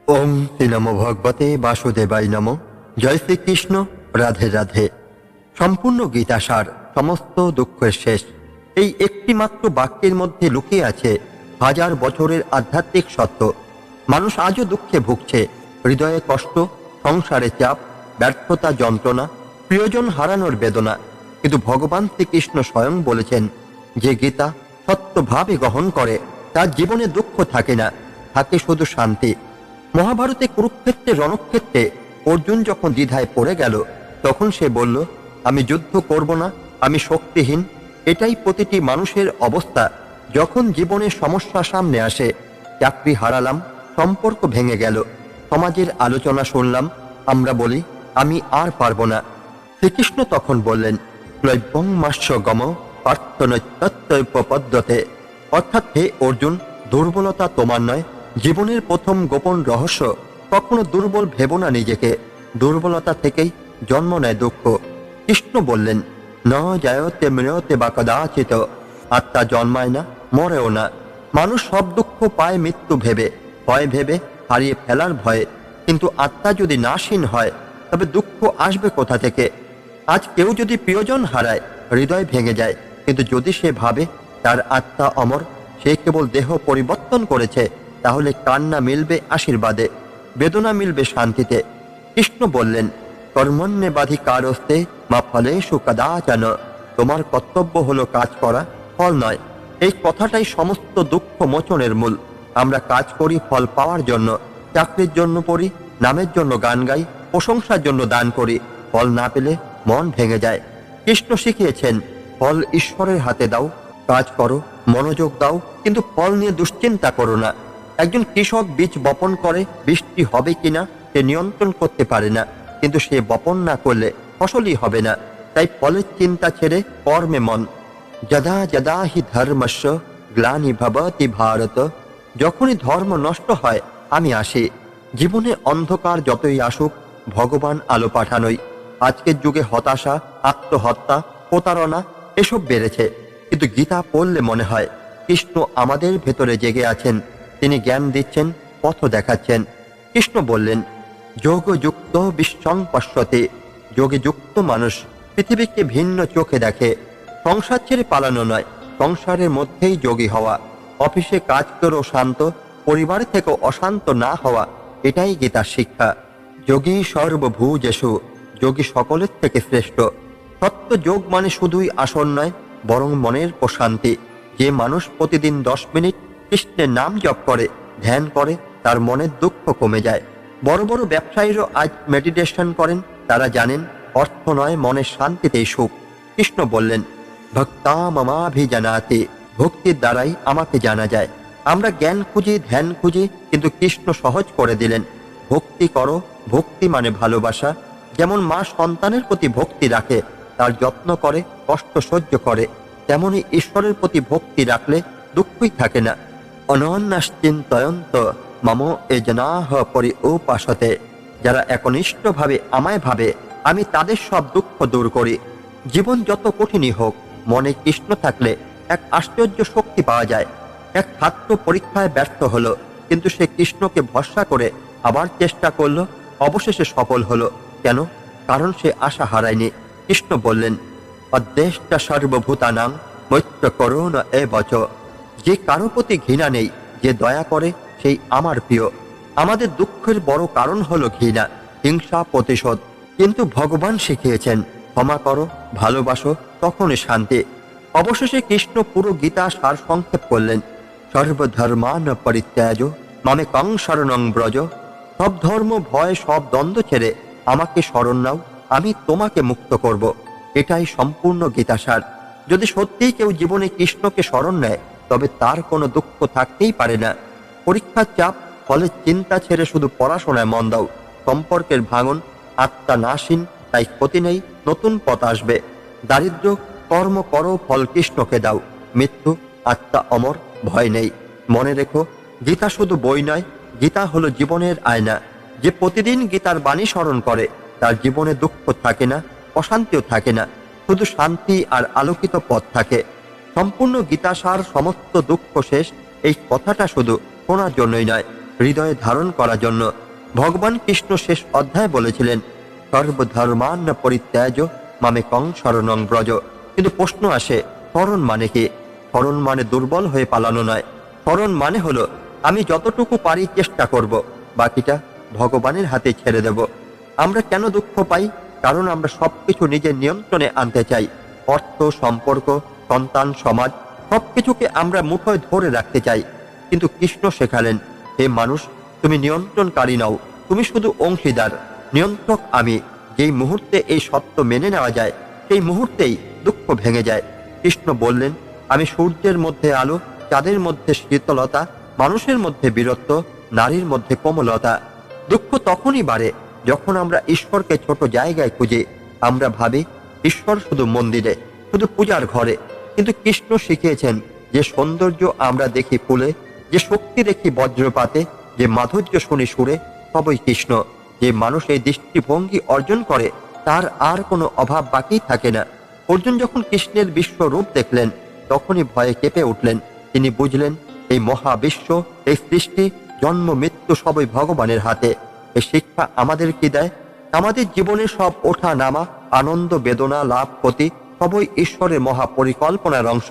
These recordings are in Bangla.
ওম শ্রী নমো ভগবতে বাসুদেবাই নমঃ। জয় শ্রীকৃষ্ণ। রাধে রাধে। সম্পূর্ণ গীতাসার, সমস্ত দুঃখের শেষ, এই একটি মাত্র বাক্যের মধ্যে লুকিয়ে আছে হাজার বছরের আধ্যাত্মিক সত্য। মানুষ আজও দুঃখে ভুগছে, হৃদয়ে কষ্ট, সংসারে চাপ, ব্যর্থতা, যন্ত্রণা, প্রিয়জন হারানোর বেদনা। কিন্তু ভগবান শ্রীকৃষ্ণ স্বয়ং বলেছেন, যে গীতা সত্যভাবে গ্রহণ করে তার জীবনে দুঃখ থাকে না, থাকে শুধু শান্তি। মহাভারতে কুরুক্ষেত্রের রণক্ষেত্রে অর্জুন যখন দ্বিধায় পড়ে গেল, তখন সে বলল, আমি যুদ্ধ করব না, আমি শক্তিহীন। এটাই প্রতিটি মানুষের অবস্থা। যখন জীবনে সমস্যা সামনে আসে, চাকরি হারালাম, সম্পর্ক ভেঙে গেল, সমাজের আলোচনা শুনলাম, আমরা বলি আমি আর পারব না। শ্রীকৃষ্ণ তখন বললেন, ক্লৈবং মাস্য গম পার্থনৈত্যপদ্ধতে, অর্থাৎ হে অর্জুন, দুর্বলতা তোমার নয়। জীবনের প্রথম গোপন রহস্য, কখনো দুর্বল ভেবো না নিজেকে। দুর্বলতা থেকেই জন্ম নেয় দুঃখ। কৃষ্ণ বললেন, ন জায়তে মৃয়তে বা কদাচিত, আত্মা জন্মায় না, মরেও না। মানুষ সব দুঃখ পায় মৃত্যু ভেবে, ভয় ভেবে, হারিয়ে ফেলার ভয়ে। কিন্তু আত্মা যদি নাশহীন হয়, তবে দুঃখ আসবে কোথা থেকে? আজ কেউ যদি প্রিয়জন হারায়, হৃদয় ভেঙে যায়। কিন্তু যদি সে ভাবে তার আত্মা অমর, সে কেবল দেহ পরিবর্তন করেছে, তাহলে কান্না মিলবে আশীর্বাদে, বেদনা মিলবে শান্তিতে। কৃষ্ণ বললেন, কর্মণ্যে বাধিকারস্তে মা ফলেষু কদাচন, তোমার কর্তব্য হলো কাজ করা, ফল নয়। এই কথাটাই সমস্ত দুঃখ মোচনের মূল। আমরা কাজ করি ফল পাওয়ার জন্য, চাকরির জন্য পড়ি, নামের জন্য গান গাই, প্রশংসার জন্য দান করি। ফল না পেলে মন ভেঙে যায়। কৃষ্ণ শিখিয়েছেন, ফল ঈশ্বরের হাতে দাও, কাজ করো, মনোযোগ দাও, কিন্তু ফল নিয়ে দুশ্চিন্তা করো না। একজন কৃষক বীজ বপন করে, বৃষ্টি হবে কিনা সে নিয়ন্ত্রণ করতে পারে না, কিন্তু সে বপন না করলে ফসলই হবে না। তাই ফলের চিন্তা ছেড়ে কর্মে মন। যদা যদা হি ধর্মস্য গ্লানি ভবতি ভারত, যখনই ধর্ম নষ্ট হয় আমি আসি। জীবনে অন্ধকার যতই আসুক, ভগবান আলো পাঠানোই। আজকের যুগে হতাশা, আত্মহত্যা, প্রতারণা এসব বেড়েছে, কিন্তু গীতা পড়লে মনে হয় কৃষ্ণ আমাদের ভেতরে জেগে আছেন। তিনি জ্ঞান দিচ্ছেন, পথ দেখাচ্ছেন। কৃষ্ণ বললেন, যোগযুক্ত বিশ্বং পশ্যতে, যোগে যুক্ত মানুষ পৃথিবীকে ভিন্ন চোখে দেখে। সংসার ছেড়ে পালানো নয়, সংসারের মধ্যেই যোগী হওয়া। অফিসে কাজ করেও শান্ত, পরিবার থেকেও অশান্ত না হওয়া, এটাই গীতার শিক্ষা। যোগী সর্বভূজেষু, যোগী সকলের থেকে শ্রেষ্ঠ। সত্য যোগ মানে শুধুই আসন নয়, বরং মনের প্রশান্তি। যে মানুষ প্রতিদিন 10 মিনিট কৃষ্ণের নাম জপ করে, ধ্যান করে, তার মনের দুঃখ কমে যায়। বড় বড় ব্যবসায়ীরাও আজ মেডিটেশন করেন। তারা জানেন অর্থ নয়, মনের শান্তিতেই সুখ। কৃষ্ণ বললেন, ভক্তা মমাভিজানাতি, ভক্তির দ্বারাই আমাকে জানা যায়। আমরা জ্ঞান খুঁজি, ধ্যান খুঁজি, কিন্তু কৃষ্ণ সহজ করে দিলেন, ভক্তি করো। ভক্তি মানে ভালোবাসা। যেমন মা সন্তানের প্রতি ভক্তি রাখে, তার যত্ন করে, কষ্ট সহ্য করে, তেমনি ঈশ্বরের প্রতি ভক্তি রাখলে দুঃখই থাকে না। অনন্যাশ্চিন্তয়ন্ত মম এ জনাহ পরি উপাসতে, যারা একনিষ্ঠভাবে আমায় ভাবে, আমি তাদের সব দুঃখ দূর করি। জীবন যত কঠিনই হোক, মনে কৃষ্ণ থাকলে এক আশ্চর্য শক্তি পাওয়া যায়। এক ছাত্র পরীক্ষায় ব্যর্থ হলো, কিন্তু সে কৃষ্ণকে ভরসা করে আবার চেষ্টা করলো, অবশেষে সফল হলো। কেন? কারণ সে আশা হারায়নি। কৃষ্ণ বললেন, অদ্বেষ্টা সর্বভূতানাং মৈত্র করুণ এ বচ, যে কারো প্রতি ঘৃণা নেই, যে দয়া করে, সেই আমার প্রিয়। আমাদের দুঃখের বড় কারণ হলো ঘৃণা, হিংসা, প্রতিশোধ। কিন্তু ভগবান শিখিয়েছেন, ক্ষমা করো, ভালোবাসো, তখনই শান্তি। অবশেষে কৃষ্ণ পুরো গীতা সার সংক্ষেপ করলেন, সর্বধর্মান পরিত্যাজ মামেকং শরণং ব্রজ, সব ধর্ম, ভয়, সব দ্বন্দ্ব ছেড়ে আমাকে শরণ নাও, আমি তোমাকে মুক্ত করব। এটাই সম্পূর্ণ গীতাসার। যদি সত্যিই কেউ জীবনে কৃষ্ণকে শরণ নেয়, তবে তার কোনো দুঃখ থাকতেই পারে না। পরীক্ষার চাপ, ফলের চিন্তা ছেড়ে শুধু পড়াশোনায় মন দাও। সম্পর্কের ভাঙন, আত্মা নাশীন, তাই ক্ষতি নেই, নতুন পথ আসবে। দারিদ্র, কর্ম করো, ফল কৃষ্ণকে দাও। মৃত্যু, আত্মা অমর, ভয় নেই। মনে রেখো, গীতা শুধু বই নয়, গীতা হলো জীবনের আয়না। যে প্রতিদিন গীতার বাণী স্মরণ করে, তার জীবনে দুঃখ থাকে না, অশান্তিও থাকে না, শুধু শান্তি আর আলোকিত পথ থাকে। সম্পূর্ণ গীতাসার, সমস্ত দুঃখ শেষ, এই কথাটা শুধু শোনার জন্যই নয়, হৃদয়ে ধারণ করার জন্য। ভগবান কৃষ্ণ শেষ অধ্যায়ে বলেছিলেন, সর্বধর্মান্ন পরিত্যাজ মামেকং শরণং ব্রজ। কিন্তু প্রশ্ন আসে, শরণ মানে কি? শরণ মানে দুর্বল হয়ে পালানো নয়। শরণ মানে হলো আমি যতটুকু পারি চেষ্টা করব, বাকিটা ভগবানের হাতে ছেড়ে দেব। আমরা কেন দুঃখ পাই? কারণ আমরা সবকিছু নিজের নিয়ন্ত্রণে আনতে চাই। অর্থ, সম্পর্ক, সন্তান, সমাজ সবকিছুকে আমরা মুঠোয় ধরে রাখতে চাই। কিন্তু কৃষ্ণ শেখালেন, হে মানুষ, তুমি নিয়ন্ত্রণকারী নও, তুমি শুধু অংশীদার। নিয়ন্ত্রক আমি। যেই মুহূর্তে এই সত্য মেনে নেওয়া যায়, সেই মুহূর্তেই দুঃখ ভেঙে যায়। কৃষ্ণ বললেন, আমি সূর্যের মধ্যে আলো, চাঁদের মধ্যে শীতলতা, মানুষের মধ্যে বীরত্ব, নারীর মধ্যে কোমলতা। দুঃখ তখনই বাড়ে যখন আমরা ঈশ্বরকে ছোট জায়গায় খুঁজি। আমরা ভাবি ঈশ্বর শুধু মন্দিরে, শুধু পূজার ঘরে। কিন্তু কৃষ্ণ শিখিয়েছেন যে সৌন্দর্য আমরা দেখি ফুলে, যে শক্তি দেখি বজ্রপাতে, যে মাধুর্য শুনি সুরে, সবই কৃষ্ণ। যে মানুষ এই দৃষ্টিভঙ্গি অর্জন করে, তার আর কোনো অভাব বাকি থাকে না। অর্জুন যখন কৃষ্ণের বিশ্বরূপ দেখলেন, তখনই ভয়ে কেঁপে উঠলেন। তিনি বুঝলেন, এই মহাবিশ্ব, এই সৃষ্টি, জন্ম মৃত্যু সবই ভগবানের হাতে। এই শিক্ষা আমাদের কি দেয়? আমাদের জীবনের সব ওঠা নামা, আনন্দ, বেদনা, লাভ, ক্ষতি সবই ঈশ্বরের মহাপরিকল্পনার অংশ।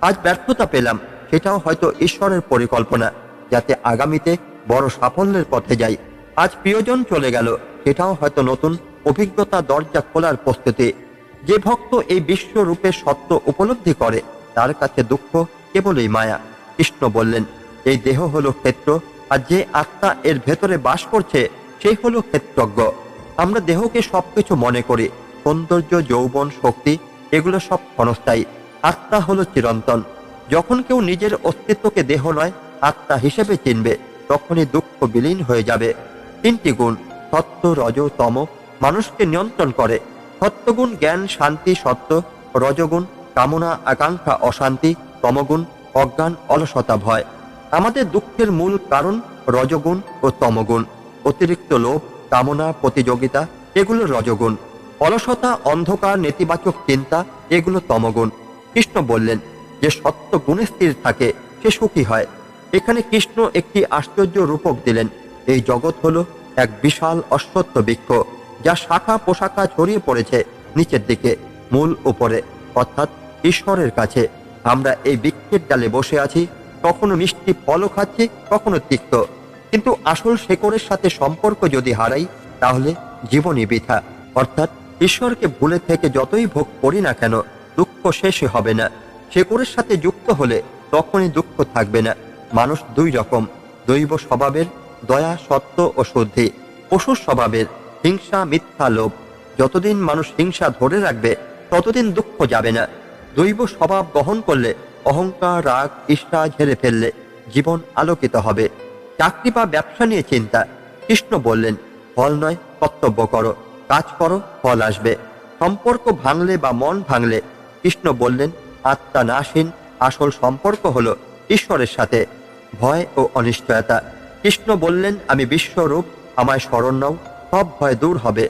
আজ ব্যর্থতা পেলাম, সেটাও হয়তো ঈশ্বরের পরিকল্পনা, যাতে আগামীতে বড় সাফল্যের পথে যাই। আজ প্রিয়জন চলে গেল, সেটাও হয়তো নতুন অভিজ্ঞতা দরজা খোলার প্রস্তুতি। যে ভক্ত এই বিশ্বরূপের সত্য উপলব্ধি করে, তার কাছে দুঃখ কেবলই মায়া। কৃষ্ণ বললেন, এই দেহ হলো ক্ষেত্র, আর যে আত্মা এর ভেতরে বাস করছে, সেই হলো ক্ষেত্রজ্ঞ। আমরা দেহকে সবকিছু মনে করি, সৌন্দর্য, যৌবন, শক্তি, এগুলো সব ক্ষণস্থায়ী। আত্মা হলো চিরন্তন। যখন কেউ নিজের অস্তিত্বকে দেহ নয়, আত্মা হিসেবে চিনবে, তখনই দুঃখ বিলীন হয়ে যাবে। তিনটি গুণ, সত্য, রজ, তম, মানুষকে নিয়ন্ত্রণ করে। সত্যগুণ জ্ঞান, শান্তি, সত্য। রজগুণ কামনা, আকাঙ্ক্ষা, অশান্তি। তমগুণ অজ্ঞান, অলসতা, ভয়। আমাদের দুঃখের মূল কারণ রজগুণ ও তমগুণ। অতিরিক্ত লোভ, কামনা, প্রতিযোগিতা, এগুলো রজগুণ। অলসতা, অন্ধকার, নেতিবাচক চিন্তা, এগুলো তমগুণ। কৃষ্ণ বললেন, যে সত্য গুণে স্থির থাকে, সে সুখী হয়। এখানে কৃষ্ণ একটি আশ্চর্য রূপক দিলেন। এই জগৎ হলো এক বিশাল অশ্বত্থ বৃক্ষ, যা শাখা পোশাখা ছড়িয়ে পড়েছে নিচের দিকে, মূল উপরে, অর্থাৎ ঈশ্বরের কাছে। আমরা এই বৃক্ষের ডালে বসে আছি, কখনো মিষ্টি ফলও খাচ্ছি, কখনো তিক্ত। কিন্তু আসল শেকড়ের সাথে সম্পর্ক যদি হারাই, তাহলে জীবনই বৃথা। অর্থাৎ ঈশ্বরকে ভুলে থেকে যতই ভোগ করি না কেন, দুঃখ শেষই হবে না। শেকড়ের সাথে যুক্ত হলে তখনই দুঃখ থাকবে না। মানুষ দুই রকম, দৈব স্বভাবের, দয়া, সত্য ও শুদ্ধি। পশুর স্বভাবের, হিংসা, মিথ্যা, লোভ। যতদিন মানুষ হিংসা ধরে রাখবে, ততদিন দুঃখ যাবে না। দৈব স্বভাব গ্রহণ করলে, অহংকার, রাগ, ঈর্ষা ঝেড়ে ফেললে জীবন আলোকিত হবে। চাকরি বা ব্যবসা নিয়ে চিন্তা, কৃষ্ণ বললেন, ফল নয়, কর্তব্য করো, কাজ করো, ফল আসবে। সম্পর্ক ভাঙলে বা মন ভাঙলে, কৃষ্ণ বললেন, আত্মা নাশহীন, আসল সম্পর্ক হলো ঈশ্বরের সাথে। ভয় ও অনিশ্চয়তা, কৃষ্ণ বললেন, আমি বিশ্বরূপ, আমায় স্মরণ নাও, সব ভয় দূর হবে।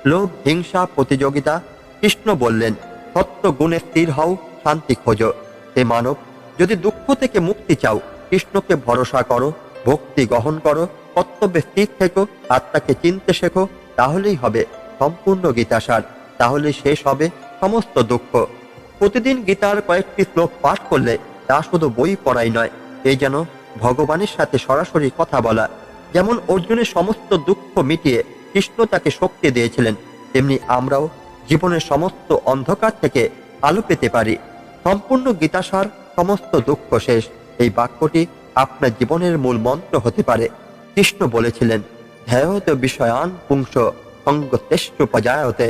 লোভ, হিংসা, প্রতিযোগিতা, কৃষ্ণ বললেন, সত্য গুণে স্থির হও, শান্তি খোঁজো। হে মানব, যদি দুঃখ থেকে মুক্তি চাও, কৃষ্ণকে ভরসা করো, ভক্তি গ্রহণ করো, কর্তব্যে স্থির থেকো, আত্মাকে চিনতে শেখো, তাহলেই হবে সম্পূর্ণ গীতাসার। তাহলে শেষ হবে সমস্ত দুঃখ। প্রতিদিন গীতার কয়েকটি শ্লোক পাঠ করলে তা শুধু বই পড়াই নয়, এই যেন ভগবানের সাথে সরাসরি কথা বলা। যেমন অর্জুনের সমস্ত দুঃখ মিটিয়ে কৃষ্ণ তাকে শক্তি দিয়েছিলেন, তেমনি আমরাও জীবনের সমস্ত অন্ধকার থেকে আলো পেতে পারি। সম্পূর্ণ গীতাসার, সমস্ত দুঃখ শেষ, এই বাক্যটি আপনার জীবনের মূল মন্ত্র হতে পারে। কৃষ্ণ বলেছিলেন, ধ্যায়ত বিষয়ান পুংস সঙ্গতেষ্টোপজায়তে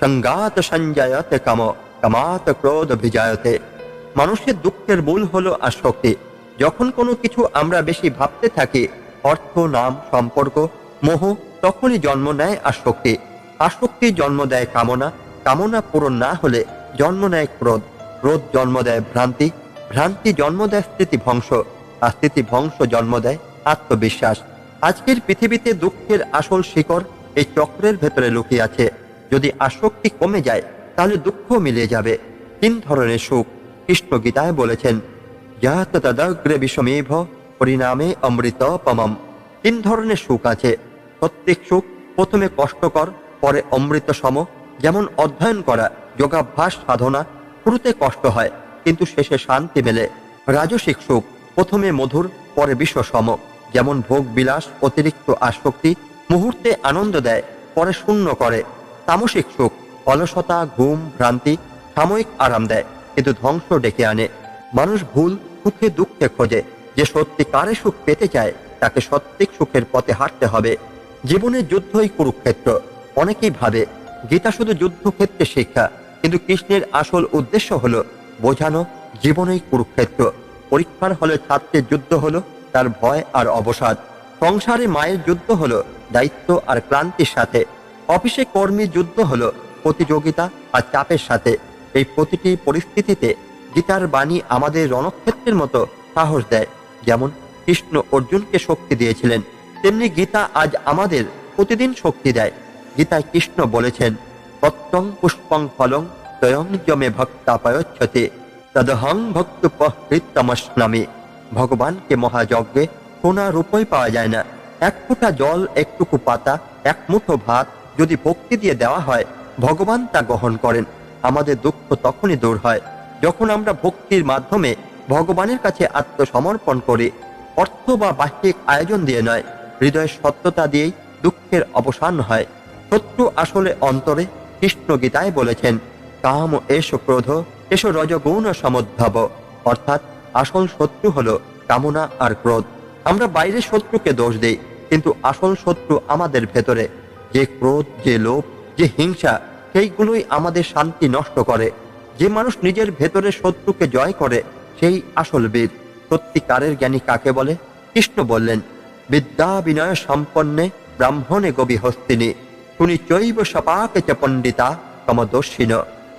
সঙ্গাত সঞ্জায়তে কাম কামাত ক্রোধ ভিজায়তে। মানুষের দুঃখের মূল হলো আসক্তি। যখন কোনো কিছু আমরা বেশি ভাবতে থাকি, অর্থ, নাম, সম্পর্ক, মোহ, তখনই জন্ম নেয় আসক্তি। আসক্তি জন্ম দেয় কামনা, কামনা পূরণ না হলে জন্ম নেয় ক্রোধ, ক্রোধ জন্ম দেয় ভ্রান্তি, ভ্রান্তি জন্ম দেয় স্মৃতিভ্রংশ, আর স্মৃতিভ্রংশ জন্ম দেয় আত্মবিশ্বাস। আজকের পৃথিবীতে দুঃখের আসল শিকড় এই চক্রের ভেতরে লুকিয়ে আছে। যদি আসক্তি কমে যায়, তাহলে দুঃখ মিলিয়ে যাবে। তিন ধরনের সুখ কৃষ্ণ গীতায় বলেছেন, যাত তদগ্রে বিষমেভ পরিণামে অমৃতপমম। তিন ধরনের সুখ আছে। সত্যিক সুখ প্রথমে কষ্টকর, পরে অমৃত সম। যেমন অধ্যয়ন করা, যোগাভ্যাস, সাধনা, শুরুতে কষ্ট হয় কিন্তু শেষে শান্তি মেলে। রাজসিক সুখ প্রথমে মধুর, পরে বিষসম। যেমন ভোগ বিলাস, অতিরিক্ত আসক্তি মুহূর্তে আনন্দ দেয়, পরে শূন্য করে। তামসিক সুখ অলসতা, ঘুম, ভ্রান্তি সাময়িক আরাম দেয় কিন্তু ধ্বংস ডেকে আনে। মানুষ ভুল সুখে দুঃখে খোঁজে। যে সত্যিকারের সুখ পেতে চায় তাকে সত্যিক সুখের পথে হাঁটতে হবে। জীবনের যুদ্ধই কুরুক্ষেত্র। অনেকেই ভাবে গীতা শুধু যুদ্ধক্ষেত্রে শিক্ষা, কিন্তু কৃষ্ণের আসল উদ্দেশ্য হলো বোঝানো জীবনই কুরুক্ষেত্র। পরীক্ষার হলে ছাত্রের যুদ্ধ হলো তার ভয় আর অবসাদ। সংসারে মায়ের যুদ্ধ হলো দায়িত্ব আর ক্লান্তির সাথে। অফিসে কর্মীর যুদ্ধ হলো প্রতিযোগিতা আর চাপের সাথে। এই প্রতিটি পরিস্থিতিতে গীতার বাণী আমাদের রণক্ষেত্রের মতো সাহস দেয়। যেমন কৃষ্ণ অর্জুনকে শক্তি দিয়েছিলেন, তেমনি গীতা আজ আমাদের প্রতিদিন শক্তি দেয়। গীতায় কৃষ্ণ বলেছেন, তত্ত্বং পুষ্পং ফলং স্বয়ং যমে ভক্তাপয়চ্ছতে তদহং ভক্তপহৃতমস্নামি। ভগবানকে মহাযজ্ঞে সোনা রূপই পাওয়া যায় না। এক ফোঁটা জল, একটুকু পাতা, এক মুঠো ভাত যদি ভক্তি দিয়ে দেওয়া হয়, ভগবান তা গ্রহণ করেন। আমাদের দুঃখ তখনই দূর হয় যখন আমরা ভক্তির মাধ্যমে ভগবানের কাছে আত্মসমর্পণ করি। অর্থ বা বাহ্যিক আয়োজন দিয়ে নয়, হৃদয়ের সত্যতা দিয়েই দুঃখের অবসান হয়। শত্রু আসলে অন্তরে। কৃষ্ণ গীতায় বলেছেন, কাম এষ ক্রোধ এষ রজগুণ সমুদ্ভব। অর্থাৎ আসল শত্রু হলো কামনা আর ক্রোধ। আমরা বাইরের শত্রুকে দোষ দেই, কিন্তু আসল শত্রু আমাদের ভেতরে। যে ক্রোধ, যে লোভ, যে হিংসা, সেইগুলোই আমাদের শান্তি নষ্ট করে। যে মানুষ নিজের ভেতরে শত্রুকে জয় করে সেই আসল বীর। সত্যিকারের জ্ঞানী কাকে বলে? কৃষ্ণ বললেন, বিদ্যা বিনয় সম্পন্নে ব্রাহ্মণে গবি হস্তিনী শুনি চৈব সপাকে চ পণ্ডিতা সমদর্শিন।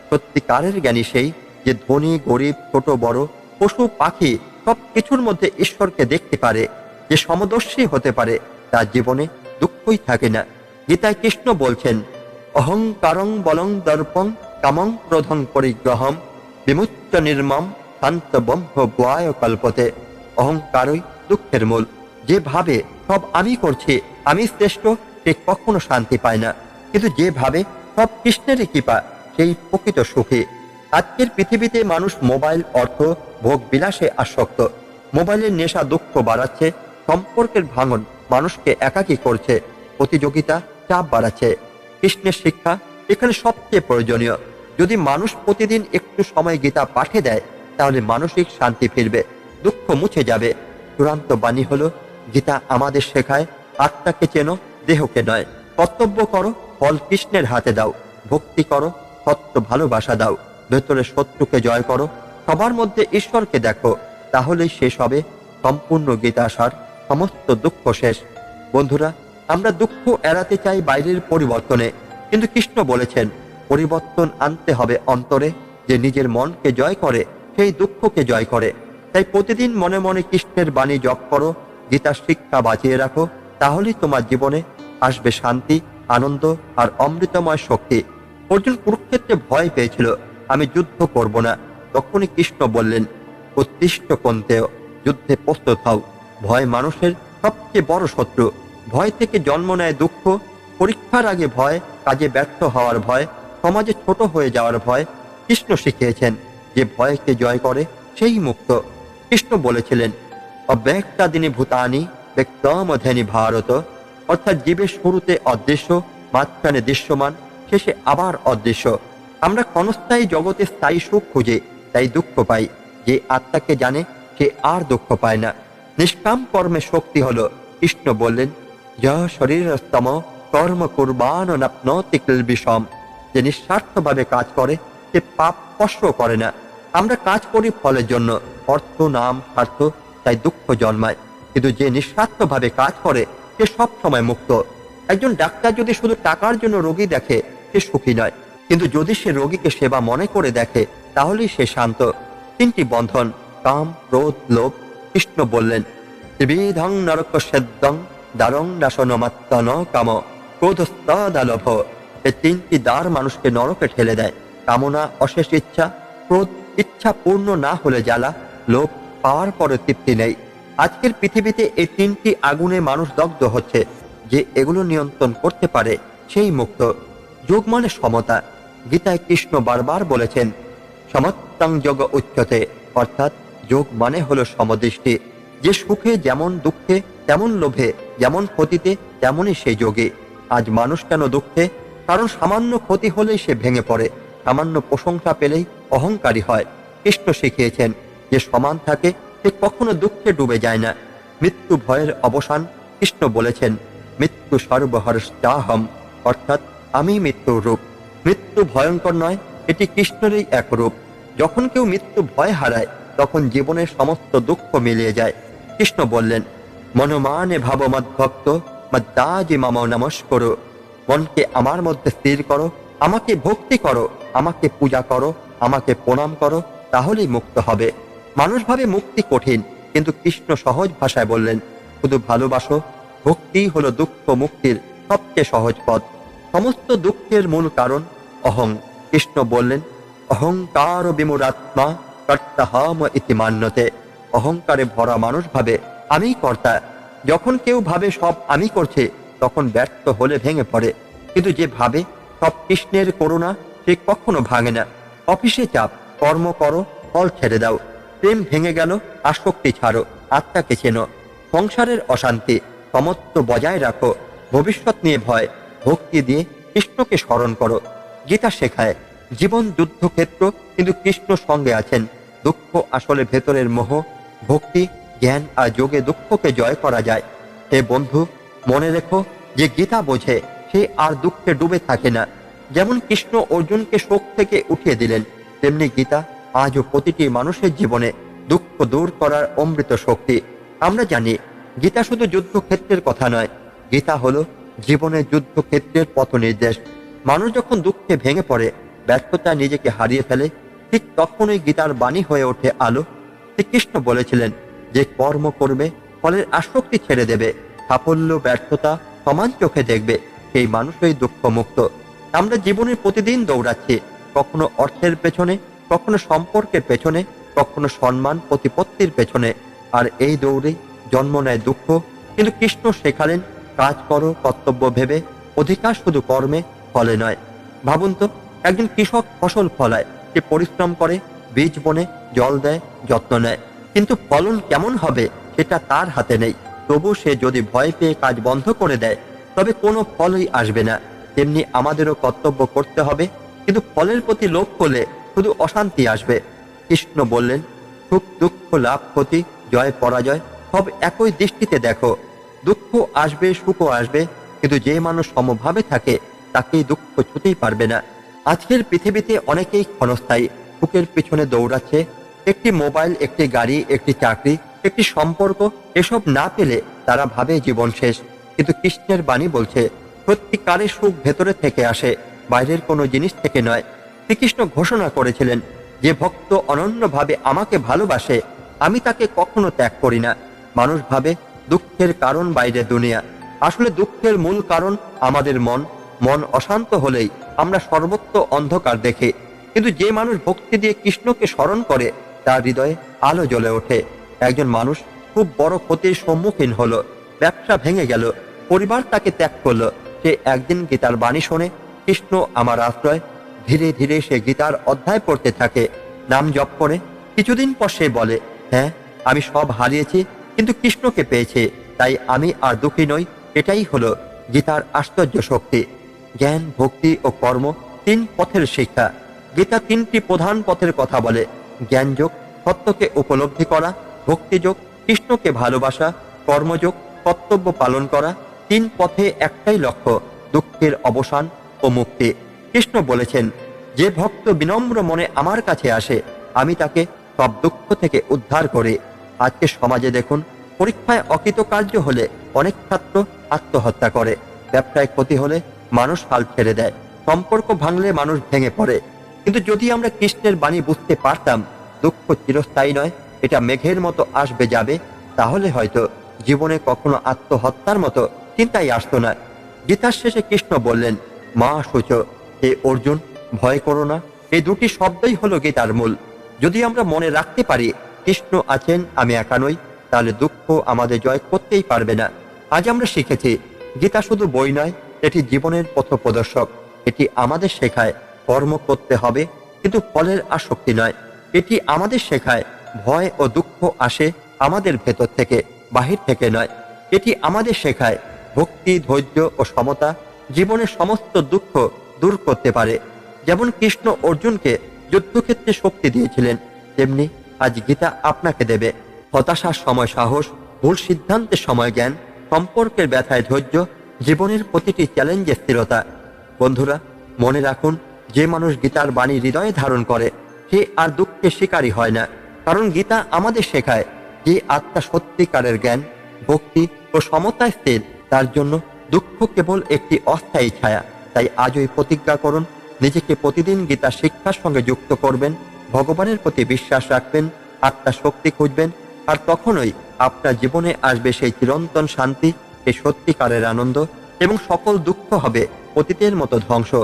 সত্যিকারের জ্ঞানী সেই যে ধনী, গরিব, ছোট বড়, পশু পাখি সব কিছুর মধ্যে ঈশ্বরকে দেখতে পারে। যে সমদর্শী হতে পারে তার জীবনে দুঃখই থাকে না। গীতায় কৃষ্ণ বলছেন, অহংকারং বলং দর্পং কামং ক্রোধং পরিগ্রহম বিমুচ্চ নির্মম শান্ত ব্রহ্ম গুয়ায় কল্পতে। অহংকারই দুঃখের মূল। যে ভাবে সব আমি করছি, আমি শ্রেষ্ঠ, সে কখনো শান্তি পায় না। কিন্তু যে ভাবে সব কৃষ্ণেরই কৃপা, সেই প্রকৃত সুখী। আজকের পৃথিবীতে মানুষ মোবাইল, অর্থ, ভোগ বিলাসে আসক্ত। মোবাইলের নেশা দুঃখ বাড়াচ্ছে, সম্পর্কের ভাঙন মানুষকে একাকী করছে, প্রতিযোগিতা চাপ বাড়াচ্ছে। কৃষ্ণের শিক্ষা এখানে সবচেয়ে প্রয়োজনীয়। যদি মানুষ প্রতিদিন একটু সময় গীতা পাঠে দেয়, তাহলে মানসিক শান্তি ফিরবে, দুঃখ মুছে যাবে। চূড়ান্ত বাণী হলো, গীতা আমাদের শেখায়, আত্মাকে চেনো, দেহকে নয়। কর্তব্য করো, ফল কৃষ্ণের হাতে দাও। ভক্তি করো, সত্য ভালোবাসা দাও। ভেতরে শত্রুকে জয় করো, সবার মধ্যে ঈশ্বরকে দেখো, তাহলেই শেষ হবে সম্পূর্ণ গীতাসার, সমস্ত দুঃখ শেষ। বন্ধুরা, আমরা দুঃখ এড়াতে চাই বাইরের পরিবর্তনে, কিন্তু কৃষ্ণ বলেছেন পরিবর্তন আনতে হবে অন্তরে। যে নিজের মনকে জয় করে সেই দুঃখকে জয় করে। তাই প্রতিদিন মনে মনে কৃষ্ণের বাণী জপ করো, গীতার শিক্ষা বাঁচিয়ে রাখো, তাহলেই তোমার জীবনে আসবে শান্তি, আনন্দ আর অমৃতময় শক্তি। অর্জুন কুরুক্ষেত্রে ভয় পেয়েছিল, আমি যুদ্ধ করব না। তখনই কৃষ্ণ বললেন, উত্তিষ্ঠ কন্তেয়, যুদ্ধে প্রস্তুত হও। ভয় মানুষের সবচেয়ে বড় শত্রু। ভয় থেকে জন্ম নেয় দুঃখ। পরীক্ষার আগে ভয়, কাজে ব্যর্থ হওয়ার ভয়, সমাজে ছোট হয়ে যাওয়ার ভয়। কৃষ্ণ শিখিয়েছেন, যে ভয়কে জয় করে সেই মুক্ত। কৃষ্ণ বলেছিলেন, অব্যক্তাদিনী ভূতানি ব্যক্তমধ্যানি ভারত। অর্থাৎ জীবের শুরুতে অদৃশ্য, মাঝখানে দৃশ্যমান, শেষে আবার অদৃশ্য। আমরা ক্ষণস্থায়ী জগতে স্থায়ী সুখ খুঁজে, তাই দুঃখ পাই। যে আত্মাকে জানে সে আর দুঃখ পায় না। নিষ্কাম কর্মে শক্তি হলো। কৃষ্ণ বললেন, যা শরীরস্তম কর্ম কুরবান নাপ্নোতি কিলবিষম। যে নিঃস্বার্থভাবে কাজ করে সে পাপ স্পর্শ করে না। আমরা কাজ করি ফলের জন্য, অর্থ, নাম, স্বার্থ, তাই দুঃখ জন্মায়। কিন্তু যে নিঃস্বার্থভাবে কাজ করে সে সব সময় মুক্ত। একজন ডাক্তার যদি শুধু টাকার জন্য রোগী দেখে, সে সুখী নয়। কিন্তু যদি সে রোগীকে সেবা মনে করে দেখে, তাহলেই সে শান্ত। তিনটি বন্ধন, কাম, ক্রোধ, লোভ। কৃষ্ণ বললেন, ত্রিবিধং নরক সেদ্যং দ্বারং নাশনমাত্তন কাম ক্রোধস্তদালভ। এই তিনটি দ্বার মানুষকে নরকে ঠেলে দেয়। কামনা, অশেষ ইচ্ছা, ক্রোধ, ইচ্ছা পূর্ণ না হলে জ্বালা, লোভ, পাওয়ার পরে তৃপ্তি নেই। আজকের পৃথিবীতে এই তিনটি আগুনে মানুষ দগ্ধ হচ্ছে। যে এগুলো নিয়ন্ত্রণ করতে পারে সেই মুক্ত। যোগ মানে সমতা। গীতায় কৃষ্ণ বারবার বলেছেন সমত্বং যোগ উচ্চতে, অর্থাৎ যোগ মানে হলো সমদৃষ্টি। যে সুখে যেমন দুঃখে তেমন লোভে, যেমন ক্ষতিতে তেমনই সেই যোগে। আজ মানুষ কেন দুঃখে? কারণ সামান্য ক্ষতি হলেই সে ভেঙে পড়ে, সামান্য প্রশংসা পেলেই অহংকারী হয়। কৃষ্ণ শিখিয়েছেন যে সমান থাকে সে কখনো দুঃখে ডুবে যায় না। মৃত্যু ভয়ের অবসান। কৃষ্ণ বলেছেন মৃত্যু সর্বহর্ষাহম, অর্থাৎ আমি মৃত্যুর রূপ। মৃত্যু ভয়ঙ্কর নয়, এটি কৃষ্ণেরই এক রূপ। যখন কেউ মৃত্যু ভয় হারায় তখন জীবনের সমস্ত দুঃখ মিলিয়ে যায়। কৃষ্ণ বললেন মনোমানে ভাব মদ্ভক্ত মদ্দাজি মম নমস্কর। মনকে আমার মধ্যে স্থির করো, আমাকে ভক্তি করো, আমাকে পূজা করো, আমাকে প্রণাম করো, তাহলেই মুক্ত হবে। মানুষ ভাবে মুক্তি কঠিন, কিন্তু কৃষ্ণ সহজ ভাষায় বললেন শুধু ভালোবাসো। ভক্তি হলো দুঃখ মুক্তির সবচেয়ে সহজ পথ। সমস্ত দুঃখের মূল কারণ অহং। কৃষ্ণ বললেন অহংকার বিমূঢ়াত্মা কর্তাহম ইতি মান্যতে। অহংকারে ভরা মানুষ ভাবে আমিই কর্তা। যখন কেউ ভাবে সব আমি করছে তখন ব্যর্থ হলে ভেঙে পড়ে। কিন্তু যে ভাবে সব কৃষ্ণের করুণা সে কখনো ভাঙে না। অফিসে চাপ, কর্ম করো, ফল ছেড়ে দাও। প্রেম ভেঙে গেল, আসক্তি ছাড়ো, আত্মাকে চেনো। সংসারের অশান্তি, সমত্ব বজায় রাখো। ভবিষ্যৎ নিয়ে ভয়, ভক্তি দিয়ে কৃষ্ণকে স্মরণ করো। গীতা শেখায় জীবন যুদ্ধক্ষেত্র, কিন্তু কৃষ্ণ সঙ্গে আছেন। দুঃখ আসলে ভেতরের মোহ। ভক্তি, জ্ঞান আর যোগে দুঃখকে জয় করা যায়। হে বন্ধু, মনে রেখো যে গীতা বোঝে সে আর দুঃখে ডুবে থাকে না। যেমন কৃষ্ণ অর্জুনকে শোক থেকে উঠিয়ে দিলেন, তেমনি গীতা আজও প্রতিটি মানুষের জীবনে দুঃখ দূর করার অমৃত শক্তি। আমরা জানি গীতা শুধু যুদ্ধক্ষেত্রের কথা নয়, গীতা হলো জীবনের যুদ্ধক্ষেত্রের পথ নির্দেশ। মানুষ যখন দুঃখে ভেঙে পড়ে, ব্যর্থতা নিজেকে হারিয়ে ফেলে, ঠিক তখনই গীতার বাণী হয়ে ওঠে আলো। শ্রীকৃষ্ণ বলেছিলেন যে কর্ম করবে, ফলের আসক্তি ছেড়ে দেবে, সাফল্য ব্যর্থতা সমান চোখে দেখবে, সেই মানুষই দুঃখ মুক্ত। আমরা জীবনে প্রতিদিন দৌড়াচ্ছি, কখনো অর্থের পেছনে, কখনো সম্পর্কের পেছনে, কখনো সম্মান প্রতিপত্তির পেছনে। আর এই দৌড়ে জন্ম নেয় দুঃখ। কিন্তু কৃষ্ণ শেখালেন কাজ করো কর্তব্য ভেবে, অধিকার শুধু কর্মে, ফলে নয়। ভাবুন তো, একজন কৃষক ফসল ফলায়, সে পরিশ্রম করে, বীজ বনে, জল দেয়, যত্ন নেয়, কিন্তু ফলন কেমন হবে সেটা তার হাতে নেই। তবু সে যদি ভয় পেয়ে কাজ বন্ধ করে দেয় তবে কোনো ফলই আসবে না। তেমনি আমাদেরও কর্তব্য করতে হবে, কিন্তু ফলের প্রতি লোভ করলে শুধু অশান্তি আসবে। কৃষ্ণ বললেন সুখ দুঃখ লাভ ক্ষতি জয় পরাজয় সব একই দৃষ্টিতে দেখো। দুঃখ আসবে, সুখও আসবে, কিন্তু যে মানুষ সমভাবে থাকে তাকেই দুঃখ ছুতেই পারবে না। আজকের পৃথিবীতে অনেকেই ক্ষণস্থায়ী সুখের পিছনে দৌড়াচ্ছে। একটি মোবাইল, একটি গাড়ি, একটি চাকরি, একটি সম্পর্ক, এসব না পেলে তারা ভাবে জীবন শেষ। কিন্তু কৃষ্ণের বাণী বলছে সত্যিকারের সুখ ভেতরে থেকে আসে, বাইরের কোনো জিনিস থেকে নয়। শ্রীকৃষ্ণ ঘোষণা করেছিলেন যে ভক্ত অনন্যভাবে আমাকে ভালোবাসে আমি তাকে কখনো ত্যাগ করি না। মানুষ ভাবে দুঃখের কারণ বাইরে দুনিয়া, আসলে দুঃখের মূল কারণ আমাদের মন। মন অশান্ত হলেই আমরা সর্বত্র অন্ধকার দেখি। কিন্তু যে মানুষ ভক্তি দিয়ে কৃষ্ণকে স্মরণ করে তার হৃদয়ে আলো জ্বলে ওঠে। একজন মানুষ খুব বড় ক্ষতির সম্মুখীন হলো, ব্যবসা ভেঙে গেল, পরিবার তাকে ত্যাগ করলো। সে একদিন গীতার বাণী শোনে কৃষ্ণ আমার আশ্রয়। ধীরে ধীরে সে গীতার অধ্যায় পড়তে থাকে, নাম জপ করে। কিছুদিন পর সে বলে হ্যাঁ, আমি সব হারিয়েছি কিন্তু কৃষ্ণকে পেয়েছি, তাই আমি আর দুঃখী নই। এটাই হলো গীতার আশ্চর্য শক্তি। জ্ঞান, ভক্তি ও কর্ম তিন পথের শিক্ষা। গীতা তিনটি প্রধান পথের কথা বলে, জ্ঞানযোগ সত্যকে উপলব্ধি করা, ভক্তিযোগ কৃষ্ণকে ভালোবাসা, কর্মযোগ কর্তব্য পালন করা। তিন পথে একটাই লক্ষ্য, দুঃখের অবসান ও মুক্তি। কৃষ্ণ বলেছেন যে ভক্ত বিনম্র মনে আমার কাছে আসে আমি তাকে সব দুঃখ থেকে উদ্ধার করি। আজকে সমাজে দেখুন, পরীক্ষায় অকৃতকার্য হলে অনেক ছাত্র আত্মহত্যা করে, ব্যবসায় ক্ষতি হলে মানুষ হাল ছেড়ে দেয়, সম্পর্ক ভাঙলে মানুষ ভেঙে পড়ে। কিন্তু যদি আমরা কৃষ্ণের বাণী বুঝতে পারতাম দুঃখ চিরস্থায়ী নয়, এটা মেঘের মতো আসবে যাবে, তাহলে হয়তো জীবনে কখনো আত্মহত্যার মতো চিন্তাই আসতো না। গীতার শেষে কৃষ্ণ বললেন মা শুচ, হে অর্জুন ভয় করো না। এই দুটি শব্দই হলো গীতার মূল। যদি আমরা মনে রাখতে পারি কৃষ্ণ আছেন, আমি একা নই, তাহলে দুঃখ আমাদের জয় করতেই পারবে না। আজ আমরা শিখেছি গীতা শুধু বই নয়, এটি জীবনের পথপ্রদর্শক। এটি আমাদের শেখায় কর্ম করতে হবে, কিন্তু ফলের আসক্তি নয়। এটি আমাদের শেখায় ভয় ও দুঃখ আসে আমাদের ভেতর থেকে, বাহির থেকে নয়। এটি আমাদের শেখায় ভক্তি, ধৈর্য ও সমতা জীবনের সমস্ত দুঃখ দূর করতে পারে। যেমন কৃষ্ণ অর্জুনকে যুদ্ধক্ষেত্রে শক্তি দিয়েছিলেন, তেমনি আজ গীতা আপনাকে দেবে হতাশার সময় সাহস, ভুল সিদ্ধান্তের সময় জ্ঞান, সম্পর্কের ব্যথায় ধৈর্য, জীবনের প্রতিটি চ্যালেঞ্জে স্থিরতা। বন্ধুরা, মনে রাখুন, যে মানুষ গীতার বাণী হৃদয়ে ধারণ করে সে আর দুঃখের শিকারী হয় না। কারণ গীতা আমাদের শেখায় যে আত্মা সত্যিকারের জ্ঞান, ভক্তি ও সমতায় স্থির, তার জন্য দুঃখ কেবল একটি অস্থায়ী ছায়া। তাই আজই প্রতিজ্ঞা করুন, নিজেকে প্রতিদিন গীতা শিক্ষার সঙ্গে যুক্ত করবেন, ভগবানের প্রতি বিশ্বাস রাখবেন, আত্মার শক্তি খুঁজবেন, আর তখনই আপনার জীবনে আসবে সেই চিরন্তন শান্তি, সেই সত্যিকারের আনন্দ, এবং সকল দুঃখ হবে অতীতের মতো ধ্বংস।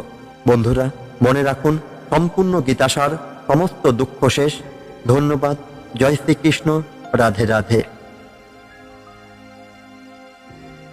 বন্ধুরা, মনে রাখুন, সম্পূর্ণ গীতাসার, সমস্ত দুঃখ শেষ। ধন্যবাদ। জয় শ্রীকৃষ্ণ। রাধে রাধে।